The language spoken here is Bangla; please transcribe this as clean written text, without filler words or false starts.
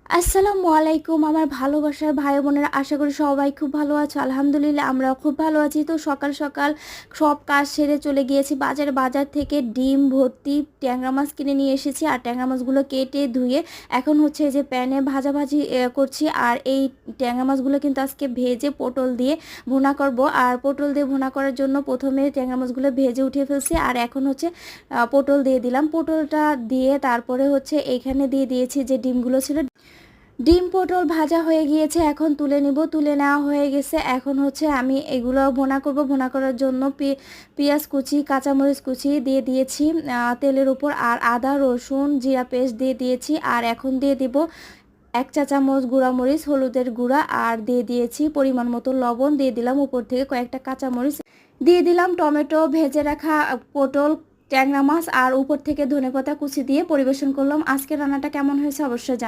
আসসালামু আলাইকুম আমার ভালোবাসার ভাই বোনেরা, আশা করি সবাই খুব ভালো আছো। আলহামদুলিল্লাহ আমরাও খুব ভালো আছি। তো সকাল সকাল সব কাজ সেরে চলে গিয়েছি বাজার থেকে ডিম ভর্তি ট্যাংরা মাছ কিনে নিয়ে এসেছি। আর ট্যাংরা মাছগুলো কেটে ধুয়ে এখন হচ্ছে যে প্যানে ভাজাভাজি করছি। আর এই ট্যাংরা মাছগুলো কিন্তু আজকে ভেজে পটল দিয়ে ভুনা করব। আর পটল দিয়ে ভুনা করার জন্য প্রথমে ট্যাংরা মাছগুলো ভেজে উঠিয়ে ফেলছি। আর এখন হচ্ছে পটল দিয়ে দিলাম। পটলটা দিয়ে তারপরে হচ্ছে এইখানে দিয়ে দিয়েছি যে ডিমগুলো ছিল। ডিম পটল ভাজা হয়ে গিয়েছে, এখন তুলে নিব। তুলে নেওয়া হয়ে গেছে। এখন হচ্ছে আমি এগুলো ভুনা করব। ভুনা করার জন্য পেঁয়াজ কুচি কাঁচামরিচ কুচি দিয়ে দিয়েছি তেলের উপর। আর আদা রসুন জিরা পেস্ট দিয়ে দিয়েছি। আর এখন দিয়ে দিব 1 চা চামচ গুঁড়া মরিচ হলুদের গুঁড়া। আর দিয়ে দিয়েছি পরিমাণ মতো লবণ। দিয়ে দিলাম উপর থেকে কয়েকটা কাঁচামরিচ। দিয়ে দিলাম টমেটো, ভেজে রাখা পটল, ট্যাংরা মাছ আর উপর থেকে ধনেপাতা কুচি দিয়ে পরিবেশন করলাম। আজকের রান্নাটা কেমন হয়েছে অবশ্যই জানাবেন।